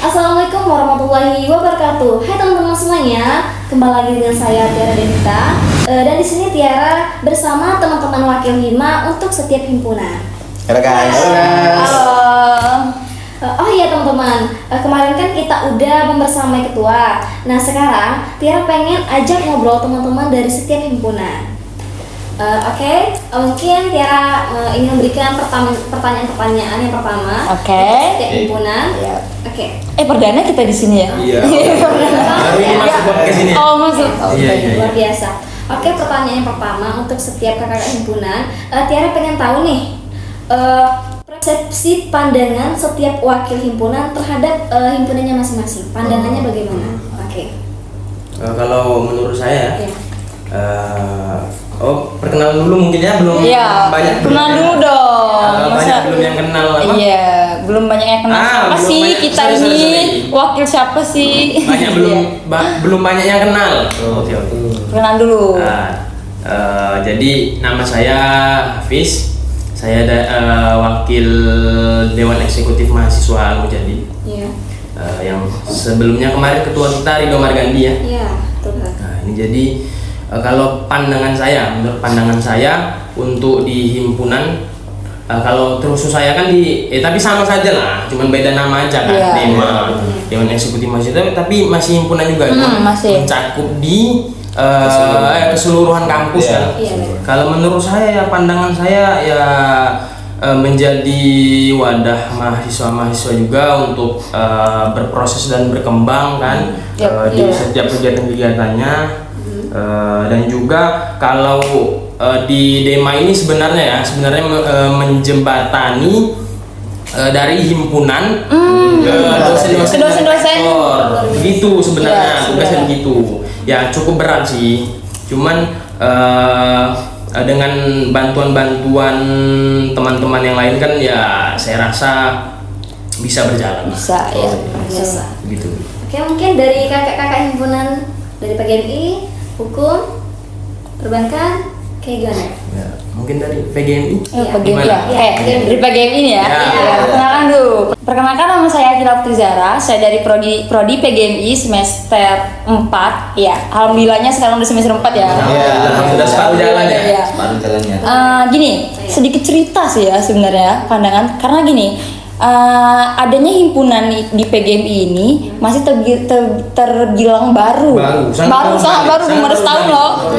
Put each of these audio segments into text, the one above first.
Assalamualaikum warahmatullahi wabarakatuh. Hai teman-teman semuanya, kembali lagi dengan saya Tiara Devita. Dan di sini Tiara bersama teman-teman wakil Hima untuk setiap himpunan. Halo guys. Halo. Oh iya teman-teman, kemarin kan kita udah membersamai ketua. Nah sekarang Tiara pengen ajak ngobrol teman-teman dari setiap himpunan. Oke, mungkin Tiara ingin memberikan pertanyaan-pertanyaan yang pertama. Oke. Setiap himpunan. Oke. Perdana kita di sini ya? Iya. Baru ini masuk podcast ini. Oh, masuk. Iya. Luar biasa. Oke, pertanyaan yang pertama untuk setiap kakak himpunan, Tiara pengen tahu nih persepsi pandangan setiap wakil himpunan terhadap himpunannya masing-masing. Pandangannya bagaimana? Oke. Kalau menurut saya, Iya. perkenalan dulu mungkin ya, belum Iya. banyak. Kenal dulu dong. Banyak belum yang kenal apa? Iya, belum banyak yang kenal siapa belum sih banyak. kita Sorry. ini, wakil siapa sih? Banyak belum Iya. belum banyak yang kenal. Oke. Kenal dulu. Jadi nama saya Hafiz. Saya wakil Dewan Eksekutif Mahasiswa Al-Mujadi. Iya. Yang sebelumnya kemarin ketua kita Ridho Margandi ya. Iya, betul. Nah, ini jadi kalau menurut pandangan saya untuk di himpunan, kalau terus saya kan tapi sama saja lah, cuman beda nama aja kan, Iya. Dewan Eksekutif Mahasiswa, tapi masih himpunan juga, masih. mencakup di keseluruhan kampus kan. Iya. Kalau menurut saya, pandangan saya ya menjadi wadah mahasiswa-mahasiswa juga untuk berproses dan berkembang kan di setiap kegiatan-kegiatannya. Dan juga kalau di Dema ini sebenarnya menjembatani dari himpunan ke dosen-dosen gitu sebenarnya, tugasnya begitu ya, cukup berat sih, cuman dengan bantuan-bantuan teman-teman yang lain kan ya saya rasa bisa berjalan. Bisa ya. Biasa. Gitu. Oke, mungkin dari kakak-kakak himpunan dari PGMI, hukum, perbankan, kayak gimana? Ya, mungkin dari PGMI. Iya. PGMI Gimana? ya. Dari PGMI ini ya. Ya. Perkenalkan dulu. Perkenalkan, nama saya Akila Putrizara. Saya dari prodi PGMI semester 4. Ya, alhamdulillahnya sekarang udah semester 4 ya. Sudah separuh jalan ya. Iya. Separuh jalannya. Gini, sedikit cerita sih ya sebenarnya pandangan, karena gini, adanya himpunan di PGMI ini masih terbilang baru. Sangat baru, belum ada setahun loh.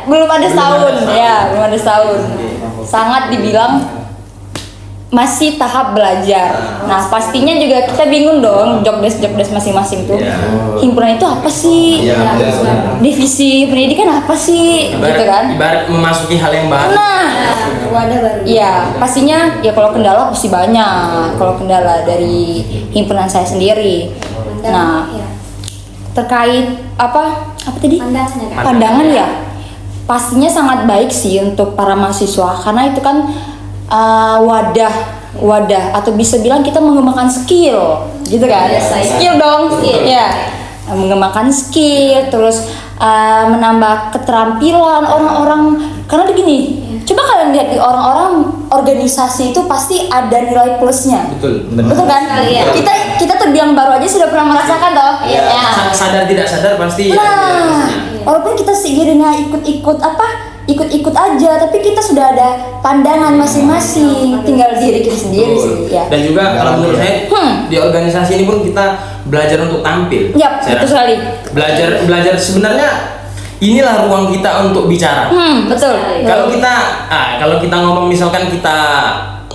Belum ada setahun. Sangat dibilang masih tahap belajar. Nah, pastinya juga kita bingung dong, job desk masing-masing tuh. Himpunan itu apa sih? Divisi pendidikan apa sih? Gitu kan? Ibarat memasuki hal yang baru. Nah, Wadah baru. iya, pastinya ya kalau kendala pasti banyak. Kalau kendala dari himpunan saya sendiri. Nah, Iya. terkait apa tadi? Pandangannya kan? Pandangan ya, pastinya sangat baik sih untuk para mahasiswa, karena itu kan wadah atau bisa bilang kita mengembangkan skill, gitu kan? Skill dong, ya, mengembangkan skill, terus menambah keterampilan orang-orang. Karena begini, coba kalian lihat di orang-orang organisasi itu pasti ada nilai plusnya. Betul kan? Iya. Kita terbilang baru aja sudah pernah merasakan toh. Iya. Ya. Sadar tidak sadar pasti. Nah, walaupun kita seiringnya ikut-ikut aja, tapi kita sudah ada pandangan masing-masing, tinggal diri kita sendiri sih ya. Dan juga kalau menurut saya di organisasi ini pun kita belajar untuk tampil. Yap, Saya betul rasa. sekali. Belajar sebenarnya inilah ruang kita untuk bicara. Betul. Kalau kita ngomong, misalkan kita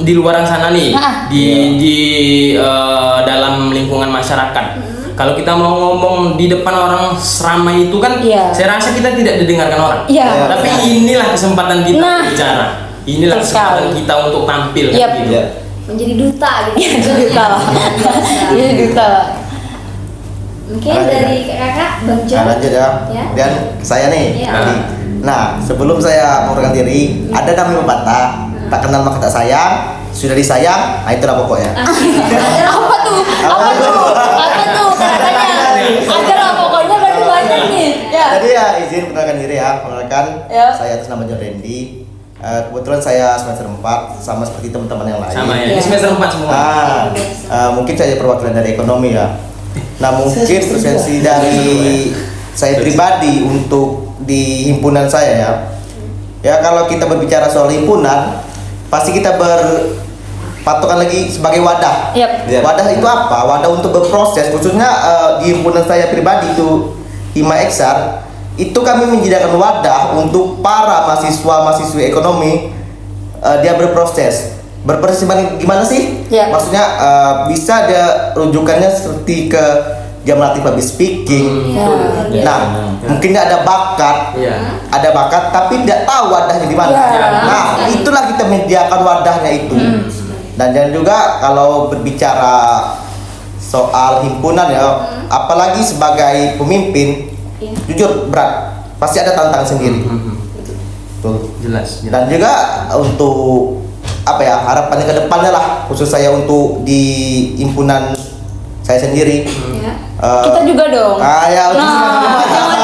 di luaran sana nih, di dalam lingkungan masyarakat. Kalau kita mau ngomong di depan orang seramai itu kan, saya rasa kita tidak didengarkan orang. Iya. Tapi inilah kesempatan kita untuk bicara. Inilah Betul kesempatan sekali. kita untuk tampil. Yap. Gitu. Menjadi duta gitu. Duta lah. Jadi duta lah. Mungkin dari kakak Bang Jo. Lanjut ya. Ya. Dan saya nih. Iya. Tadi. Nah, sebelum saya mengurangkan diri, ada namanya pepatah, tak kenal maka tak sayang, sudah disayang, nah itulah pokoknya. Apa tuh? Katanya. Ada lah pokoknya banyak nih. Ya. Jadi ya izin perkenalkan diri ya. Perkenalkan Ya. saya atas nama John Randy. Kebetulan saya semester 4 sama seperti teman-teman yang lain. Sama ya. Ini semester 4 semua. Mungkin saya perwakilan dari ekonomi ya. Nah mungkin presensi dari saya pribadi untuk di himpunan saya ya kalau kita berbicara soal himpunan pasti kita berpatokan lagi sebagai wadah. Yep. Wadah itu apa? Wadah untuk berproses, khususnya di himpunan saya pribadi itu Hima Eksar, itu kami menyediakan wadah untuk para mahasiswa-mahasiswi ekonomi dia berproses gimana sih? Ya. Maksudnya bisa ada rujukannya seperti ke dia melatih public speaking. Nah, mungkin dia ada bakat, ada bakat tapi tidak tahu wadahnya di mana. Nah, itulah kita menyediakan wadahnya itu. Dan juga kalau berbicara soal himpunan ya, apalagi sebagai pemimpin, jujur berat, pasti ada tantangan sendiri. Betul. Jelas. Dan juga untuk harapannya ke depannya lah, khusus saya untuk di himpunan saya sendiri. Kita juga dong.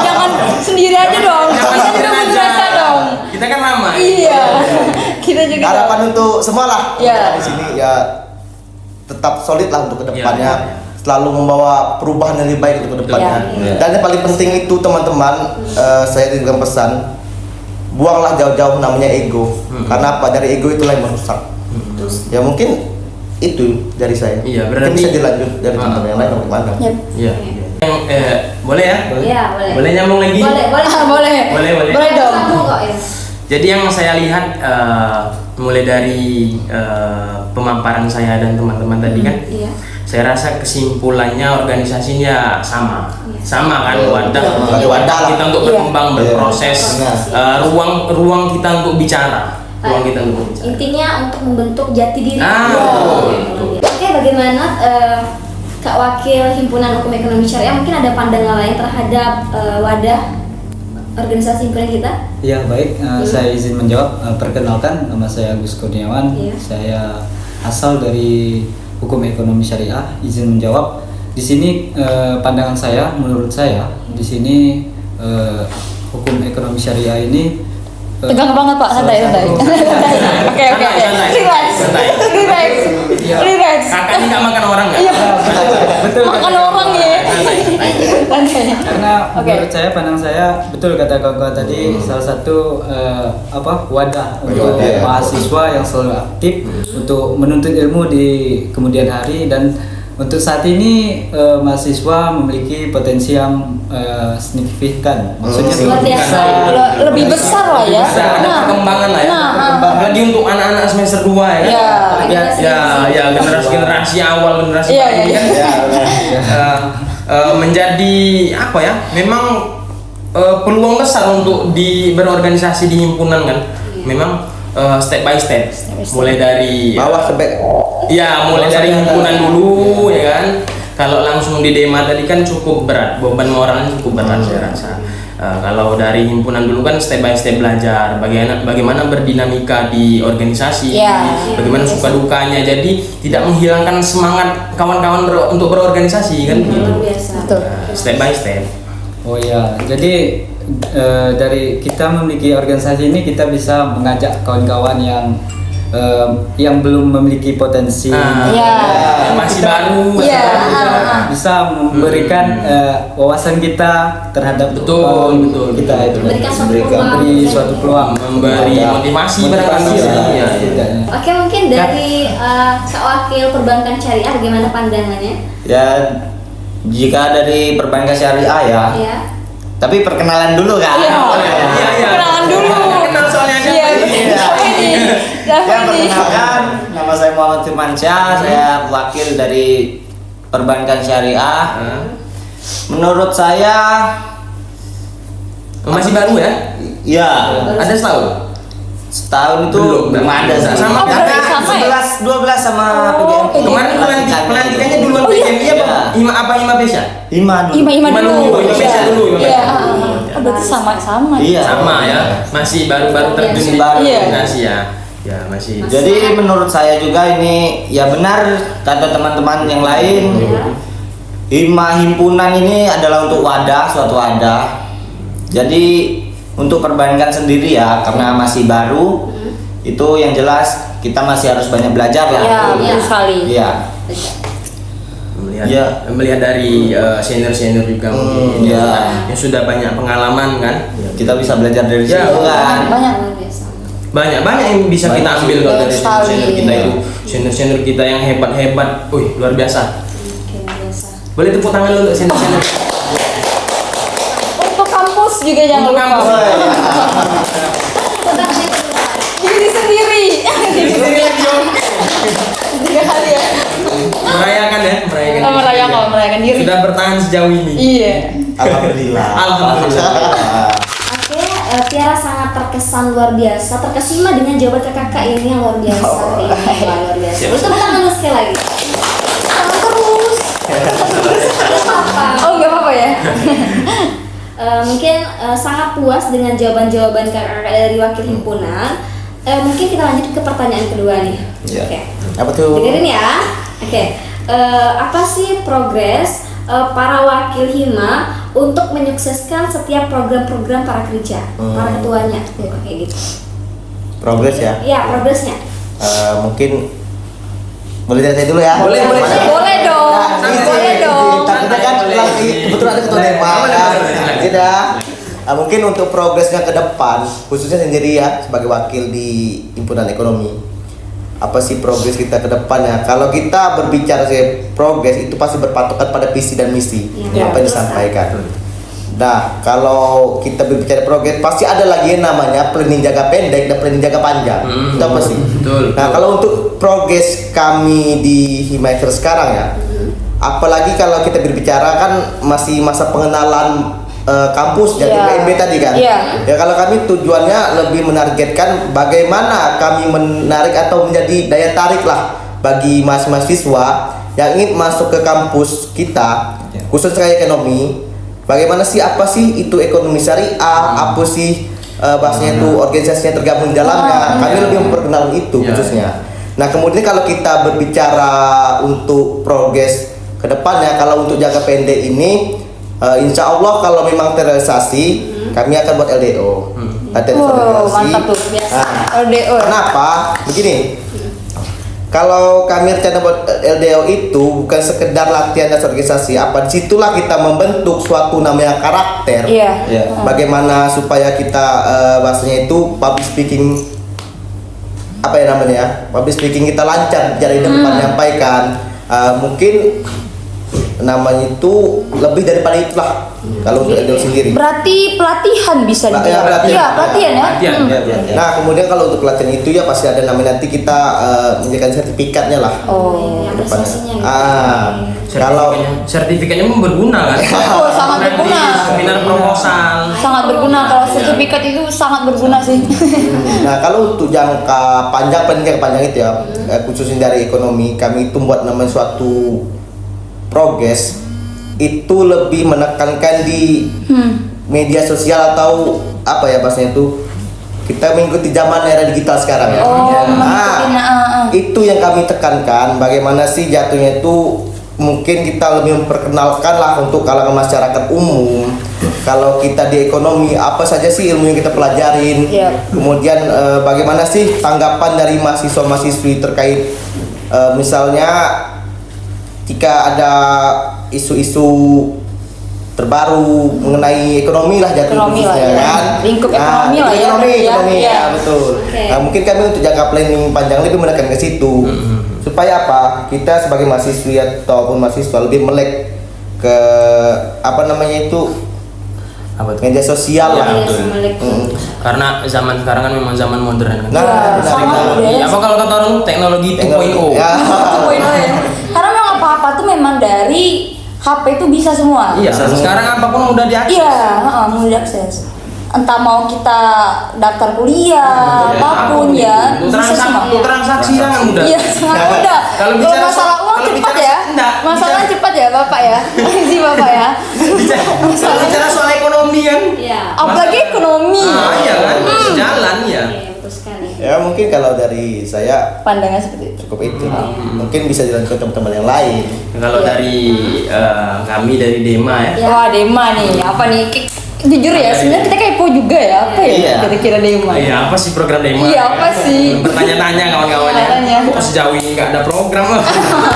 Jangan sendiri aja dong. Kita juga berjasa dong. Kita kan ramai. Iya. Kita juga. Harapan untuk semua lah. Iya. Di sini ya tetap solid lah untuk kedepannya. Selalu membawa perubahan yang lebih baik untuk kedepannya. Dan yang paling penting itu teman-teman, saya juga pesan, buanglah jauh-jauh namanya ego. Karena apa? Dari ego itulah yang merusak. Ya mungkin itu dari saya. Iya, mungkin berarti bisa dilanjut dari teman-teman yang lain bagaimana? Iya. Boleh ya? Iya, boleh. Boleh nyambung lagi? Boleh. Boleh dong. Jadi yang saya lihat mulai dari pemaparan saya dan teman-teman tadi kan, saya rasa kesimpulannya organisasinya sama kan, wadah kita untuk berkembang, berproses, ruang kita untuk bicara, Intinya untuk membentuk jati diri. Betul. Oke, bagaimana Kak Wakil Himpunan Hukum Ekonomi Syariah mungkin ada pandangan lain terhadap wadah organisasi himpunan kita? Ya baik, saya izin menjawab. Perkenalkan, nama saya Agus Kurniawan. Saya asal dari Hukum Ekonomi Syariah. Izin menjawab. Di sini pandangan saya, menurut saya di sini Hukum Ekonomi Syariah ini tegang banget Pak, santai. Oke. Relax. Kakak ini nggak makan orang nggak? Iya. Betul. Makan orang ya. Karena menurut saya, pandangan saya betul kata kakak tadi, salah satu wadah untuk mahasiswa yang selalu aktif untuk menuntut ilmu di kemudian hari. Dan untuk saat ini mahasiswa memiliki potensi yang signifikan, maksudnya lebih besar lah ya. Ada perkembangan lah ya. Apalagi untuk anak-anak semester 2 ya. Generasi awal, generasi ini kan menjadi apa ya? Memang peluang besar untuk berorganisasi di himpunan kan. Memang step by step. Mulai dari bawah sampai mulai dari himpunan dulu ya kan. Kalau langsung di Dema tadi kan cukup berat, beban moralnya cukup berat saya rasa. Kalau dari himpunan dulu kan step by step belajar bagaimana berdinamika di organisasi, bagaimana suka dukanya, jadi tidak menghilangkan semangat kawan-kawan untuk berorganisasi kan gitu. Step by step. Oh ya, jadi dari kita memiliki organisasi ini kita bisa mengajak kawan-kawan yang belum memiliki potensi, masih baru, bisa memberikan wawasan kita terhadap betul kita itu, memberi suatu peluang, memberi motivasi barangkali. Oke, mungkin dari Kak Wakil Perbankan Syariah bagaimana pandangannya? Ya, jika dari perbankan syariah ya. Tapi perkenalan dulu kan? Perkenalan dulu. Kenal soalnya Perkenalkan, nama saya Muhammad Firmansyah, saya wakil dari Perbankan Syariah. Menurut saya masih baru ya? Ya. Ada setahun? Setahun itu belum ada sama karena 11-12 sama PGMI. Kemarin pelantikannya duluan PGMI apa? Hima Pesya? Hima dulu. Berarti sama. Iya. Sama ya. Masih baru terjun di organisasi ya. Ya masih. Jadi menurut saya juga ini ya benar kata teman-teman yang lain. Himpunan ini adalah untuk suatu wadah. Jadi untuk perbankan sendiri ya, karena masih baru, itu yang jelas kita masih harus banyak belajar lah. Iya, betul sekali. Iya. Melihat dari senior juga mungkin yang sudah banyak pengalaman kan, kita bisa belajar dari situ kan. Banyak. banyak yang bisa kita ambil kalau dari sekali. senior kita itu, senior kita yang hebat, luar biasa. Boleh tepuk tangan dulu untuk senior. Untuk kampus juga jangan Untuk lupa. kampus. Diri sendiri. Tiga kali ya. Merayakan Merayakan diri. Sudah bertahan sejauh ini. Iya. Alhamdulillah. Oke, Tiara sangat terkesan luar biasa, terkesima dengan jawaban kakak ini yang luar biasa. Hari ini. Wah, luar biasa. Terus tepuk tangan dulu sekali lagi. Terus. Gak apa-apa. Oh, nggak apa-apa ya. Mungkin sangat puas dengan jawaban-jawaban kakak dari wakil himpunan. Mungkin kita lanjut ke pertanyaan kedua nih. Iya. Oke. Apa tuh? Dengerin ya. Oke. Apa sih progres para wakil hima untuk menyukseskan setiap program-program para kerja, para ketuanya, kayak gitu. Progres ya? Iya, progresnya. Mungkin boleh dari saya dulu ya? Boleh. Boleh dong. Boleh dong. Takutnya kan lagi kebetulan ada ketua DEMA kan. Tidak. Mungkin untuk progresnya ke depan, khususnya sendiri ya sebagai wakil di himpunan ekonomi, apa sih progres kita ke depannya? Kalau kita berbicara progres itu pasti berpatokan pada visi dan misi Iya, apa yang disampaikan. Nah, kalau kita berbicara progres pasti ada lagi yang namanya planning jangka pendek dan planning jangka panjang. Itu apa sih? Betul. Nah, kalau untuk progres kami di Himaker sekarang ya, apalagi kalau kita berbicara kan masih masa pengenalan kampus dan PNB tadi kan. Ya kalau kami tujuannya lebih menargetkan bagaimana kami menarik atau menjadi daya tarik lah bagi mahasiswa yang ingin masuk ke kampus kita, khusus kayak ekonomi. Bagaimana sih, apa sih itu ekonomi syariah, apa sih bahasanya itu organisasinya tergabung di dalamnya. Kami lebih memperkenalkan itu khususnya. Nah, kemudian kalau kita berbicara untuk progres ke depannya, kalau untuk jangka pendek ini insya Allah kalau memang terrealisasi, kami akan buat LDO. Mantap tuh. LDO. Kenapa? Begini. Kalau kami rencana buat LDO itu bukan sekedar latihan dan organisasi, disitulah kita membentuk suatu namanya karakter. Bagaimana supaya kita bahasanya itu public speaking, public speaking kita lancar dari depan menyampaikan. Mungkin namanya itu lebih daripada itulah kalau untuk LDO sendiri. Berarti pelatihan bisa dibilang. Pelatihan ya. Nah, kemudian kalau untuk pelatihan itu ya pasti ada namanya, nanti kita menjadikan sertifikatnya lah. Kalau sertifikatnya berguna kan? Sangat berguna. Seminar proposal. Sangat berguna, kalau sertifikat itu sangat berguna sih. Nah, kalau untuk jangka panjang itu ya, khususnya dari ekonomi, kami itu buat namanya suatu progres itu lebih menekankan di media sosial atau bahasanya itu kita mengikuti zaman era digital sekarang ya. Itu yang kami tekankan, bagaimana sih jatuhnya itu mungkin kita lebih memperkenalkan lah untuk kalangan masyarakat umum. Kalau kita di ekonomi, apa saja sih ilmu yang kita pelajarin, kemudian bagaimana sih tanggapan dari mahasiswa-mahasiswi terkait misalnya jika ada isu-isu terbaru mengenai ekonomi lah jatuhnya kan, lingkup ekonomi lah ya. Ekonomi ya betul. Nah, mungkin kami untuk jangka planning panjang lebih menekan ke situ supaya kita sebagai mahasiswi ataupun mahasiswa lebih melek ke media sosial lah. Karena zaman sekarang kan memang zaman modern kan. Apa kalau kata orang teknologi 2.0. 2.0 ya. Karena memang apa-apa tuh memang dari HP itu bisa semua. Iya, sekarang apapun mudah diakses. Iya, mudah diakses. Entah mau kita daftar kuliah, apapun ya. Transaksi sangat mudah. Iya, sangat mudah. Kalau masalah uang cepat ya. Masalah cepat ya, Bapak ya. Isi Bapak ya. Kalau bicara soal ekonomi kan. Apalagi ekonomi. Iya kan, sejalan ya. Ya mungkin kalau dari saya pandangan seperti itu. Cukup itu. Mungkin bisa dilanjutkan teman-teman yang lain. Kalau dari kami dari DEMA ya. Wah, DEMA nih. Apa nih? Jujur ya, sebenarnya kita kepo juga ya, apa ya Iya. kira-kira Dema? Iya, apa sih program Dema? Iya, apa sih? Bertanya-tanya kawan-kawannya. Tanya. Kok sejauh ini nggak ada program lah?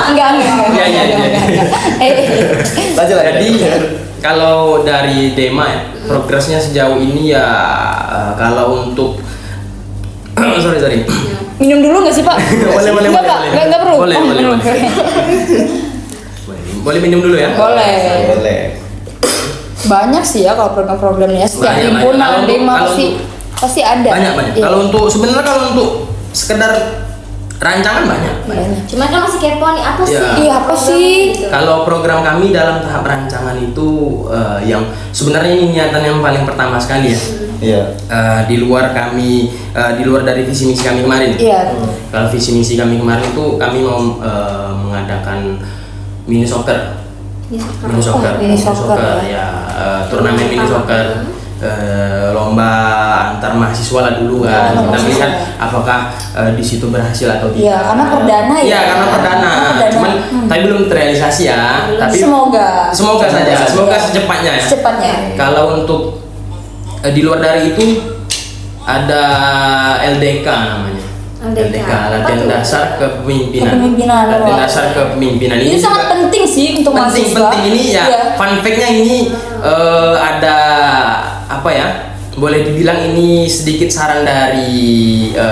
Enggak. Iya. Lanjut lagi. Jadi kalau dari Dema ya, progresnya sejauh ini ya kalau untuk sorry. Minum dulu nggak sih Pak? Boleh. Nggak Pak, nggak perlu. Boleh. Boleh minum dulu ya? Boleh. Banyak sih ya kalau program-programnya setiap Banyak. himpunan Kalau Dema untuk- pasti ada. Banyak. Iya. Kalau untuk sebenarnya kalau untuk sekedar rancangan banyak. Cuman kan masih kepo nih apa sih? Iya. Iya, apa sih? Gitu. Kalau program kami dalam tahap rancangan itu yang sebenarnya ini niatan yang paling pertama sekali ya. Iya. Di luar dari visi misi kami kemarin. Iya. Kalau visi misi kami kemarin itu kami mau mengadakan mini soccer. Mini soccer, mini soccer, ya turnamen mini soccer, lomba antar mahasiswa lah dulu kan. Antar Kita mahasiswa. melihat apakah di situ berhasil atau tidak. Iya, karena perdana ya. Iya, karena perdana. Cuman tapi belum terrealisasi ya. Tapi semoga saja, semoga secepatnya ya. Secepatnya. Kalau untuk di luar dari itu ada LDK namanya. LDK. Latihan Apa tuh? dasar kepemimpinan. Kepemimpinan, Latihan wah. dasar kepemimpinan Ini sangat juga penting sih untuk mahasiswa. penting ini ya. Iya. Fun fact-nya ini ada apa ya? Boleh dibilang ini sedikit saran dari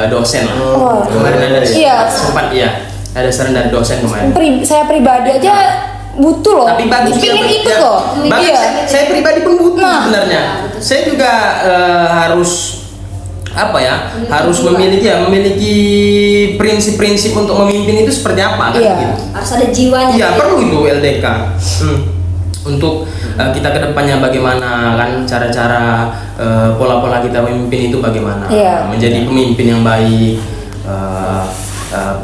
dosen lah. Oh. Kemarin ada Iya. sempat iya. Ada saran dari dosen kemarin. Saya pribadi aja butuh loh. Tapi bagus Pengen ya, ikut ya, loh. bagus. Iya. Saya pribadi pun butuh Nah. sebenarnya. Saya juga harus apa ya? Harus memiliki prinsip-prinsip untuk memimpin itu seperti apa kan Iya. gitu. Harus ada jiwanya. Iya, perlu itu LDK. Untuk kita kedepannya bagaimana kan cara-cara pola-pola kita memimpin itu bagaimana. Iya. Menjadi pemimpin yang baik,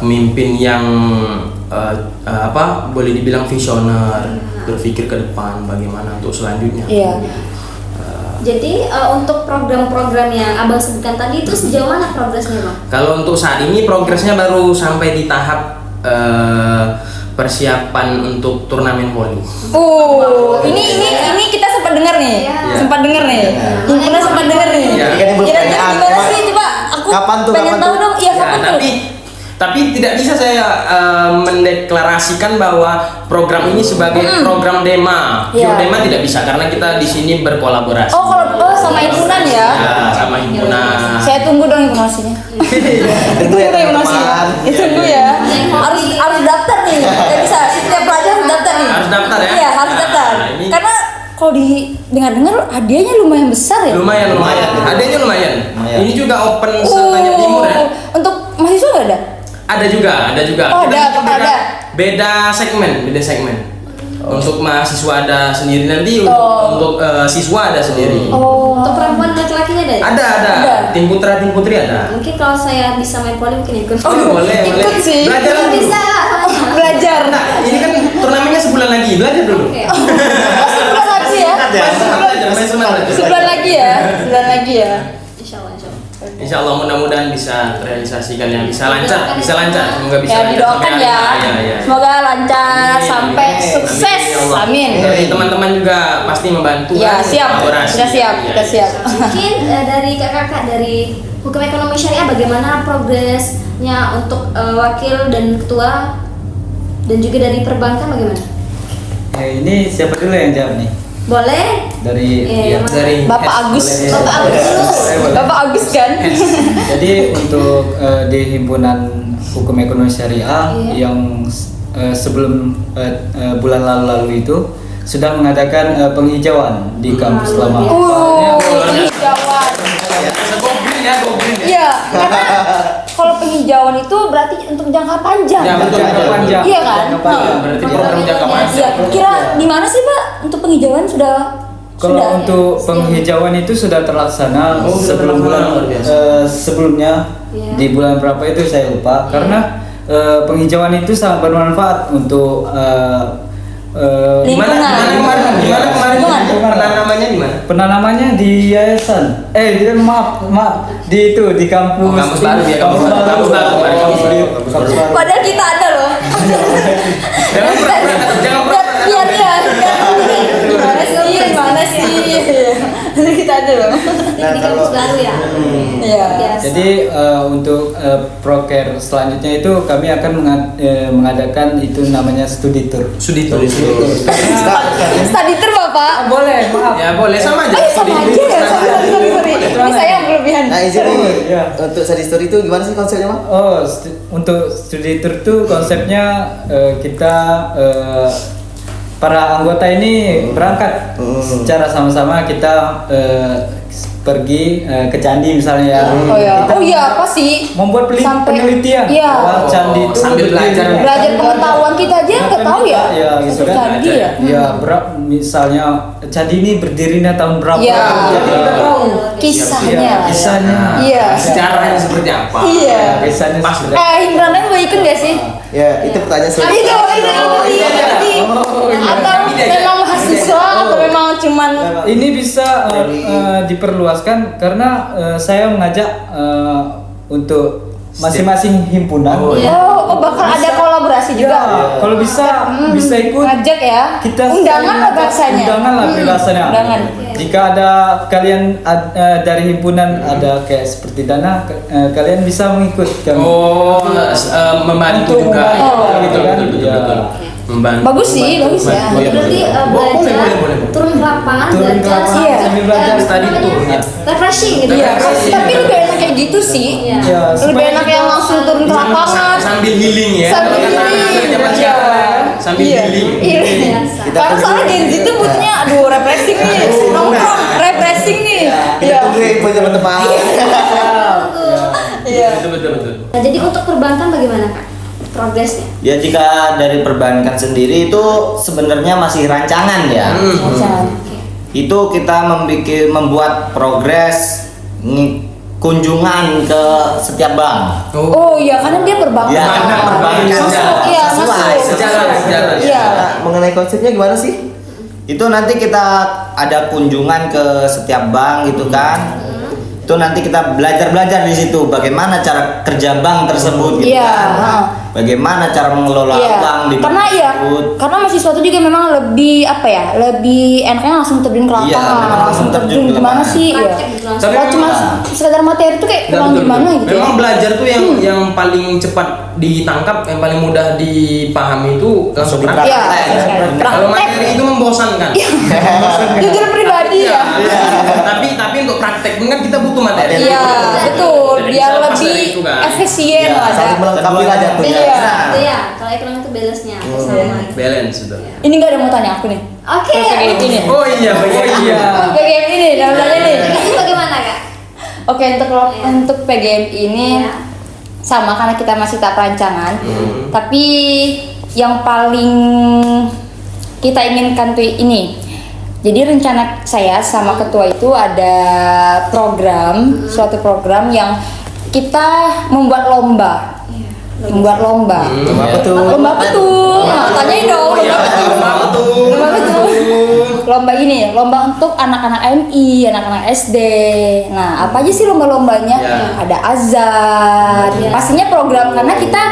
pemimpin yang boleh dibilang visioner, berpikir ke depan bagaimana untuk selanjutnya. Iya. Jadi untuk program-program yang abang sebutkan tadi itu sejauh mana progresnya bang? Kalau untuk saat ini progresnya baru sampai di tahap persiapan untuk turnamen voli. Ini kita sempat dengar nih. Iya. Sempat dengar nih. Himpunan sempat dengar nih. Iya. Ini kan belum Kira-kira pertanyaan, gimana cuma sih coba aku kapan tuh, pengen kapan tahu tuh? dong. Iya, Ya, kapan tuh? tapi tidak bisa saya mendeklarasikan bahwa program ini sebagai program Dema. Iya. Dema tidak bisa karena kita di sini berkolaborasi. Oh, sama himpunan ya. Ya, sama himpunan. Saya tunggu dong informasinya. Tunggu ya, informasinya. teman-teman. Tunggu ya. Harus daftar nih. Nggak bisa setiap pelajar harus daftar nih. Harus daftar ya? Iya, harus Nah, daftar. ini- Karena kalau dengar hadiahnya lumayan besar ya. Lumayan. Adanya lumayan. Lumayan. Ini juga open setanya timur ya. Untuk mahasiswa nggak ada? Ada juga. Oh, Kita ada, bikin ada. beda segmen. Untuk mahasiswa ada sendiri nanti, Oh. untuk siswa ada sendiri. Untuk perempuan dan laki-lakinya ada ya? Ada. Ada. Tim putra, tim putri ada. Mungkin kalau saya bisa main voli mungkin ikut. Oh, boleh. Ikut sih. Belajar dulu. Bisa. Belajar. Nah, ini kan turnamennya sebulan lagi. Belajar dulu. Oke. Sebulan lagi ya. Main senang belajar. Sebulan lagi ya. Sebulan lagi ya. Insyaallah. Insya Allah mudah-mudahan bisa terrealisasikan ya, bisa lancar. Semoga bisa Ya lancar. didoakan sampai ya. akhir. Iya. Semoga lancar Amin, sampai amin. sukses. Ya Allah. Amin. Dari teman-teman juga pasti membantu. Ya, kan, siap. kolaborasi. Kita siap. Iya, Kita iya. siap. Mungkin dari kakak dari hukum ekonomi syariah bagaimana progresnya untuk wakil dan ketua dan juga dari perbankan bagaimana? Nah, ini siapa dulu yang jawab nih? Boleh? Dari Iya, ya, Dari Bapak Agus. Boleh. Bapak Agus dulu. Bapak Agus kan? Jadi untuk di himpunan hukum ekonomi syariah Iya. yang sebelum bulan lalu itu sudah mengadakan penghijauan di kampus lama. Penghijauan. Goblin ya. Iya, karena kalau penghijauan itu berarti untuk jangka panjang. Ya, betul. Jangka panjang. Iya kan? Jangka panjang. Berarti program jangka panjang. Iya, kira di mana sih, Pak? Untuk penghijauan sudah Kalau sudah untuk penghijauan itu sudah terlaksana Oh, sudah sebelum bulan terlaksana, luar biasa. sebelumnya Iya. di bulan berapa itu saya lupa karena penghijauan itu sangat bermanfaat untuk Lingkungan. Gimana kemarin? Lingkungan. Namanya di mana? penanamannya di yayasan maaf di itu di kampus Oh, kampus baru ya, kampus baru. Kampus baru. Kampus baru. Padahal kita ada loh. Jangan pura-pura. Iya. Gimana sih? Jadi untuk proker selanjutnya itu kami akan mengadakan itu namanya studi tour. Studi tour. Study tour Bapak. Boleh, maaf. Ya boleh sama aja. Oh ya sama aja ya. Sorry. Ini saya yang berlebihan. Nah, izin nih. Ya. Untuk study tour itu gimana sih konsepnya, Bang? Oh, untuk studi tour tuh konsepnya kita para anggota ini berangkat secara sama-sama kita pergi ke candi misalnya ya. Oh ya. Kita Oh ya, apa sih? membuat penelitian Iya. bahwa candi itu Sambil belajar. Belajar pengetahuan kita aja nggak tahu ya. Ya, gitu Satu kan. candi ya. Ya, misalnya candi ini berdirinya tahun berapa? Iya. Jadi kita tahu Kisahnya. Iya, kisahnya. Iya. Sejarahnya seperti apa? Iya. Ya, kisahnya Pas. sudah. Himpunan lain mau ikut nggak sih? Ya, itu pertanyaan Itu, selanjutnya. iya. Atau memang mahasiswa atau memang cuman Ini bisa diperluaskan karena saya mengajak untuk masing-masing himpunan. oh bakal ada kolaborasi Ya, juga. kalau bisa ikut Ngajak ya. kita Undangan lah saling bahasanya. undangan lah bahasanya. Undangan. Jika ada kalian dari himpunan ada kayak seperti dana kalian bisa mengikut kami. Oh, membantu Untuk juga. membantu, Betul, kan? betul, Ya. betul. Membantu. Bagus sih, bagus ya. Membantu. Berarti Boleh, belajar boleh. turun ke lapangan, Turun ke belajar lapangan, Iya. sambil belajar study namanya tour, ya. refreshing gitu. Iya, Refreshing. tapi lebih enak kayak gitu sih. Iya. Ya, Lebih supaya enak yang langsung turun ke lapangan. Sambil healing ya. Sambil Kalau kata healing. anak-anak zaman Iya. sekarang, sambil Iya. healing. Iya. Kita Karena tunggu. soalnya Gen Z itu butuhnya aduh refreshing nih. Nongkrong refreshing nih. Kita tunggu ya info teman-teman. Iya. Betul, betul, betul. Nah, jadi untuk perbankan bagaimana Kak? Progresnya? Ya jika dari perbankan sendiri itu sebenarnya masih rancangan ya. Jangan. Itu kita membuat progres kunjungan ke setiap bank. Oh iya, karena dia perbankan. Ya, karena perbankan. Masuk, iya Sesuai, masuk. sejalan. Iya. Nah, mengenai konsepnya gimana sih? Itu nanti kita ada kunjungan ke setiap bank gitu kan. Itu nanti kita belajar di situ bagaimana cara kerja bank tersebut gitu Iya, kan. heeh. Bagaimana cara mengelola Iya, bank di karena bank ya, tersebut. karena mahasiswa itu juga memang lebih apa ya, lebih enaknya langsung terjun ke Iya, lapangan, memang langsung terjun ke gimana lapangan. sih? Iya. Praktek gitu langsung. Tapi Kalau cuma sekedar materi itu kayak Nggak, kurang betul, gimana betul. gitu ya. Memang belajar tuh yang paling cepat ditangkap, yang paling mudah dipahami itu langsung Iya. praktek. Iya. Kalau Praktek. materi itu membosankan. Jujur pribadi ya. Tapi untuk praktek kan kita butuh materi. Iya, betul. Jadi Biar bisa pas lebih dari itu kan. efisien Iya, lah. Saling melengkapi lah jatuhnya. Iya. Itu ya, kalau ekonomi itu balance-nya sama. Balance sudah. Ini nggak ada mau tanya aku nih. Oke. Kayak gini. Oh iya, iya. PGM ini, namanya nih. Ini bagaimana Kak? Oke, untuk PGM ini Iya. sama karena kita masih tahap rancangan. Tapi yang paling kita inginkan tuh ini. Jadi rencana saya sama ketua itu ada program, suatu program yang kita membuat lomba. Membuat lomba. Lomba apa tuh? Lomba apa tuh? Nah, tanyain dong. Oh, iya, Lomba apa tuh? betul. Lomba apa tuh? Lomba ini, lomba untuk anak-anak MI, anak-anak SD. Nah, apa aja sih lomba-lombanya? Ya. Ada azan. Ya. Pastinya program karena kita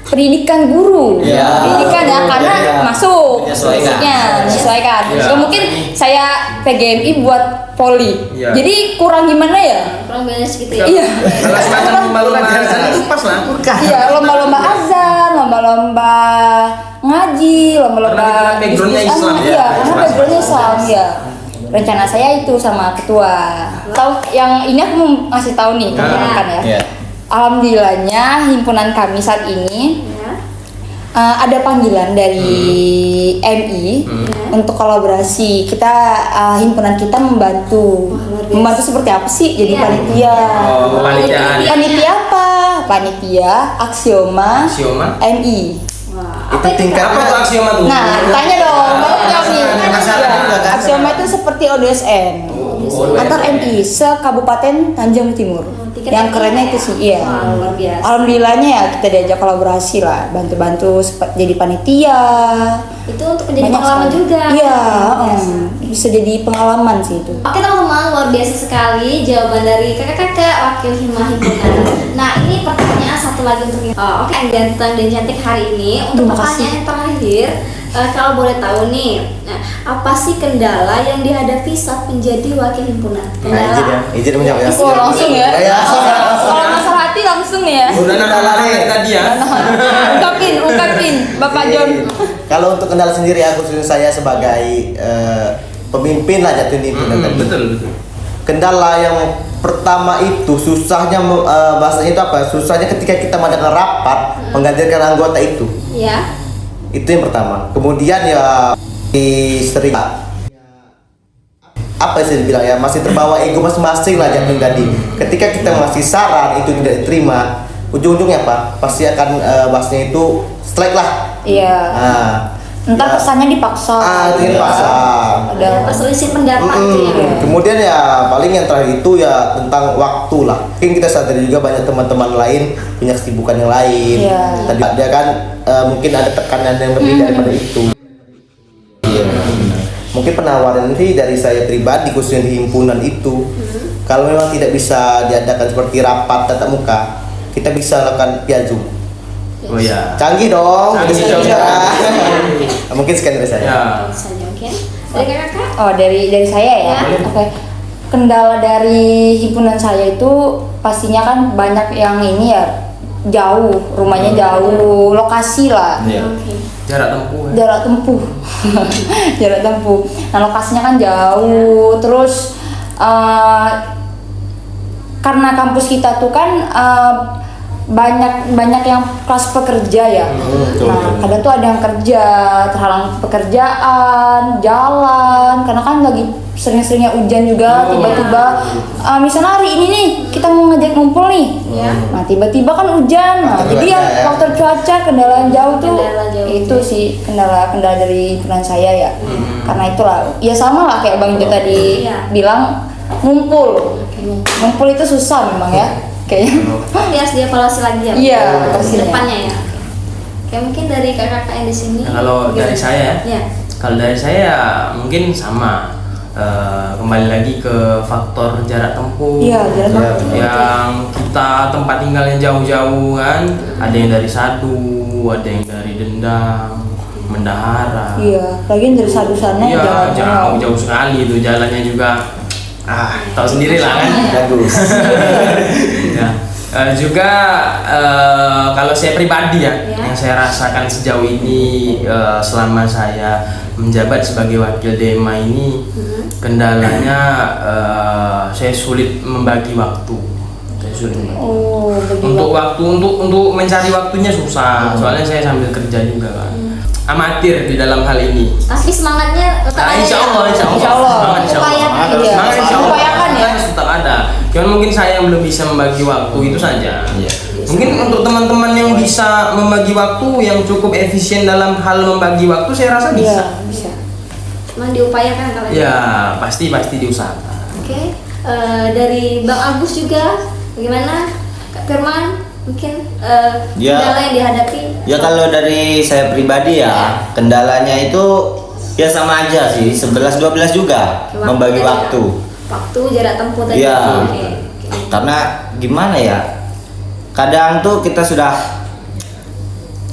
pendidikan guru. Ya. Pendidikan ya karena Ya. masuk. Menyesuaikan. Menyesuaikan. Ya. So, mungkin saya PGMI buat poli. Ya. Jadi kurang gimana ya? Kurang balance gitu ya? Iya. Kalau semacam lomba-lomba azan itu pas lah. Iya, lomba-lomba azan, lomba-lomba ngaji, lomba-lomba Karena kita backgroundnya bisnis Islam anak. ya. Iya, karena backgroundnya Islam ya. Rencana saya itu sama ketua. Tahu yang ini aku mau ngasih tahu nih, Ya. kan ya. Iya. Alhamdulillahnya himpunan kami saat ini Ya. ada panggilan dari MI untuk kolaborasi. Kita himpunan kita membantu. luar biasa. Membantu seperti apa sih? Jadi Iya. panitia. Oh, kepanitiaan. Panitia apa? Panitia Aksioma Aksioma? MI. Wah, Itu apa itu tingkat- Kak? Apa tuh aksioma tuh? Nah, tanya dong, baru jawab nih. Penasaran Iya, juga kan? Aksioma itu seperti ODSN. Antar MI se-Kabupaten Tanjung Timur. Tiket Yang kerennya MI itu ya? sih, iya. Wah, luar biasa. Alhamdulillahnya ya kita diajak kolaborasi lah, bantu-bantu jadi panitia. Itu untuk menjadi Banyak pengalaman sekali. juga. Iya, Luar biasa. bisa jadi pengalaman sih itu. Oke teman-teman, luar biasa sekali jawaban dari kakak-kakak wakil himpunan. Nah ini pertanyaan satu lagi untuk oke yang ganteng dan cantik hari ini. Untuk Terima kasih. pertanyaan yang terakhir, kalau boleh tahu nih, nah, apa sih kendala yang dihadapi saat menjadi wakil himpunan? Nah, izin ya, izin menjawab ya. Oh, langsung ya. Ya, Kalau langsung ya. Udah nahan tadi ya. Ungkapin, Bapak John. Kalau untuk kendala sendiri ya, khususnya saya sebagai pemimpin lah jatuh himpunan tadi. Betul. Kendala yang pertama itu susahnya bahasanya itu apa? Susahnya ketika kita mengadakan rapat menghadirkan anggota itu. Ya. Itu yang pertama. Kemudian ya sering apa sih dibilang ya, masih terbawa ego masing-masing lah jatuh tadi. Ketika kita masih saran itu tidak diterima, ujung-ujungnya apa? Pasti akan bahasanya itu strike lah. Iya. Nah, Entar kesannya dipaksa. itu dipaksa. Ada perselisih pendapat tuh ya. Kemudian ya paling yang terakhir itu ya tentang waktu lah. Mungkin kita sadari juga banyak teman-teman lain punya kesibukan yang lain. Iya. Tadi ada kan mungkin ada tekanan yang lebih daripada itu. Iya. Mungkin penawaran sih dari saya pribadi khususnya di himpunan itu, kalau memang tidak bisa diadakan seperti rapat tatap muka, kita bisa lakukan via Zoom. Oh ya. Canggih dong. Canggih dong. Mungkin sekian dari saya. Ya. Saja mungkin. Dari kakak? Oh, dari saya ya. Ya. Oke. Kendala dari himpunan saya itu pastinya kan banyak yang ini ya, jauh, rumahnya jauh, lokasi lah. Iya. Oke. Jarak tempuh. Ya. Jarak tempuh. Jarak tempuh. Nah, lokasinya kan jauh, terus karena kampus kita tuh kan banyak yang kelas pekerja ya. Nah, kadang tuh ada yang kerja, terhalang pekerjaan, jalan, karena kan lagi sering-seringnya hujan juga. Tiba-tiba misalnya hari ini nih kita mau ngajak ngumpul nih, nah tiba-tiba kan hujan. Nah, jadi ya faktor cuaca, kendala yang jauh tuh Kendala jauh. itu sih kendala dari himpunan saya ya. Karena itulah ya sama lah kayak Bang Jo tadi Iya. bilang, ngumpul itu susah memang ya kayaknya. Dia harus dievaluasi lagi ya. Iya, Ke pastinya. depannya ya. Oke, mungkin dari kakak yang di sini. Nah, kalau dari gimana? saya, Ya. kalau dari saya mungkin sama. Kembali lagi ke faktor jarak tempuh. Iya, jarak tempuh. Yang kita tempat tinggalnya jauh-jauh kan, ada yang dari Sadu, ada yang dari Dendang, Mendahara. Iya, lagian dari sadu-sadunya Iya, jauh sekali itu jalannya juga. Tahu sendiri lah kan. Bagus. Ya. Juga kalau saya pribadi ya, Ya. yang saya rasakan sejauh ini selama saya menjabat sebagai wakil DEMA ini, kendalanya saya sulit membagi waktu. Saya sulit membagi. Oh, Untuk waktu untuk mencari waktunya susah, soalnya saya sambil kerja juga kan. Amatir di dalam hal ini. Tapi semangatnya tetap ada. Insya Allah. Insya Allah. Semangat, insya Allah. Upayakan. Iya. Semangat, insya Allah. Upayakan ya. Harus tetap ada. Cuman mungkin saya yang belum bisa membagi waktu itu saja. Iya. Mungkin untuk teman-teman yang bisa membagi waktu yang cukup efisien dalam hal membagi waktu, saya rasa bisa. Iya, bisa. Memang diupayakan kalau Ya, pasti diusahakan. Oke. Dari Bang Agus juga bagaimana? Kak Firman mungkin Ya. kendala yang dihadapi. Ya kalau dari saya pribadi ya, kendalanya itu ya sama aja sih, 11-12 juga Waktu membagi tadi ya. waktu. Waktu, jarak tempuh tadi. Iya. Oke. Karena gimana ya? Kadang tuh kita sudah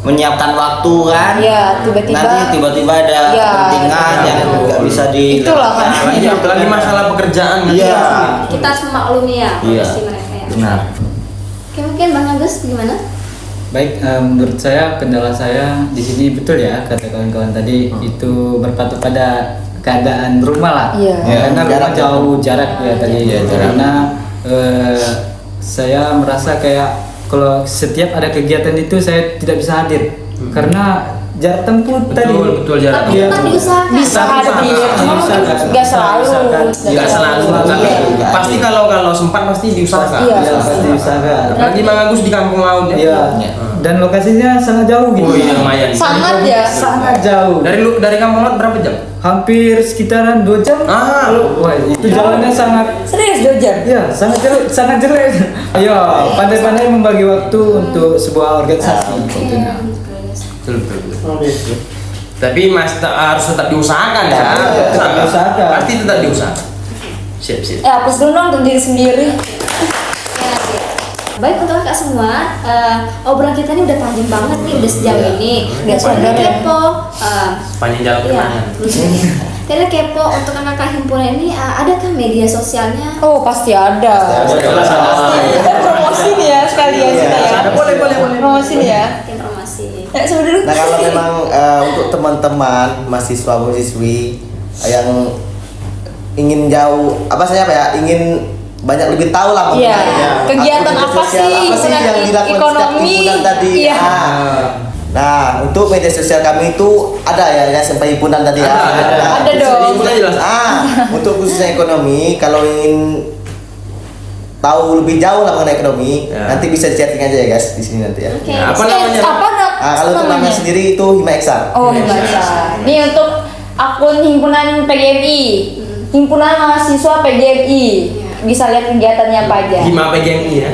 menyiapkan waktu kan, Iya, tiba-tiba. nanti tiba-tiba ada Iya, kepentingan yang nggak bisa di. Itulah kan. Apalagi masalah pekerjaan. kan. Iya. Kita harus memaklumi ya Iya. kondisi mereka ya. Benar. Oke, mungkin Bang Agus gimana? Baik, menurut saya kendala saya di sini betul ya kata kawan-kawan tadi itu berpatok pada keadaan rumah lah. Iya. Ya, Karena rumah jarak. jauh jarak ya tadi. Iya, jarak. Karena saya merasa kayak kalau setiap ada kegiatan itu saya tidak bisa hadir karena jarak tempuh tadi. Betul jarak Tapi Iya. tetap diusahakan. Bisa hadir, cuma nggak selalu. Nggak selalu, tapi Iya. pasti kalau sempat pasti diusahakan. Iya. Ya, pasti diusahakan. Apalagi Bang Agus di kampung laut ya. Iya. Dan lokasinya sangat jauh gitu. Oh iya lumayan. Sangat ya. Sangat jauh. Dari kampung laut berapa jam? Hampir sekitaran 2 jam. Wah, itu jalannya sangat Serius 2 jam? ya, sangat jelek, sangat jelek. Ayo, pandai-pandai membagi waktu untuk sebuah organisasi tentunya. Betul. Tapi harus tetap diusahakan ya. Tetap diusahakan. Pasti tetap diusahakan. Siap. Hapus dulu dong untuk diri sendiri. Baik untuk kakak semua, obrolan kita ini udah panjang banget nih, udah sejauh ini. Nggak Pada sadar ya. kepo, Sepanjang jalan iya, kenangan. Kira kepo untuk kakak himpunan ini adakah media sosialnya? Oh pasti ada. Kita promosi nih ya sekalian kita ya. Boleh. Promosi nih ya. Informasi. Ya sebenarnya. Nah kalau memang untuk teman-teman mahasiswa-mahasiswi yang ingin jauh ingin banyak lebih tahu lah Iya. mengenai Kegiatan aktivitas apa sosial sih? apa sih yang Himpunan dilakukan setiap ekonomi. himpunan tadi. Iya. Nah, untuk media sosial kami itu ada ya sampai himpunan tadi ya. Ada dong. Jelas. Untuk khususnya ekonomi, kalau ingin tahu lebih jauh lah mengenai ekonomi, nanti bisa chatting aja ya guys di sini nanti ya. Oke. Apa namanya? Kalau untuk namanya sendiri itu Hima Eksan. Oh Himasa. Ini untuk akun himpunan PGMI, himpunan mahasiswa PGMI. Bisa lihat kegiatannya apa aja. Hima PGMI ya.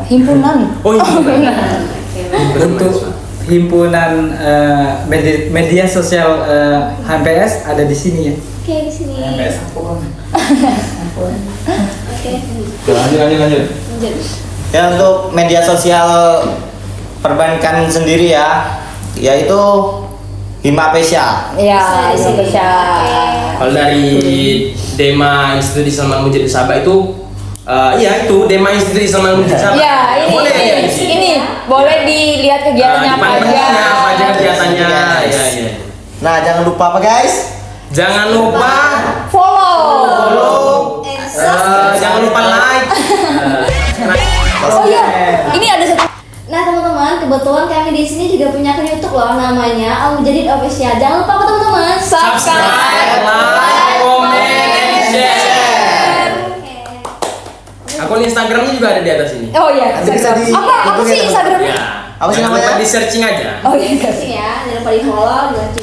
Himpunan. Oh, himpunan. Untuk himpunan media sosial HMPS ada di sini ya. Oke, di sini. Oke. Lanjut. Ya untuk media sosial perbankan sendiri ya, yaitu Hima Pesya. Ya, Indonesia. Kalau dari Dema Institut Islam Al-Mujahid Sabah itu itu Dema Institut Islam Al-Mujahid Sabah. Ya, Boleh ya di sini. ini boleh dilihat kegiatannya apa aja. Apa aja kegiatannya. Iya. Nah, jangan lupa apa guys? Jangan lupa Follow. jangan lupa like. Oh iya, ini ada satu. Nah teman-teman, kebetulan kami di sini juga punya akun YouTube loh, namanya Al-Mujahid Official. Jangan lupa teman-teman Subscribe, like, comment, and share. Akun Instagramnya juga ada di atas ini. Oh iya, Nanti bisa di- apa sih Instagramnya? Ya. Apa sih Jangan namanya? lupa di searching aja. Oh iya. Ya, jangan lupa di follow, di like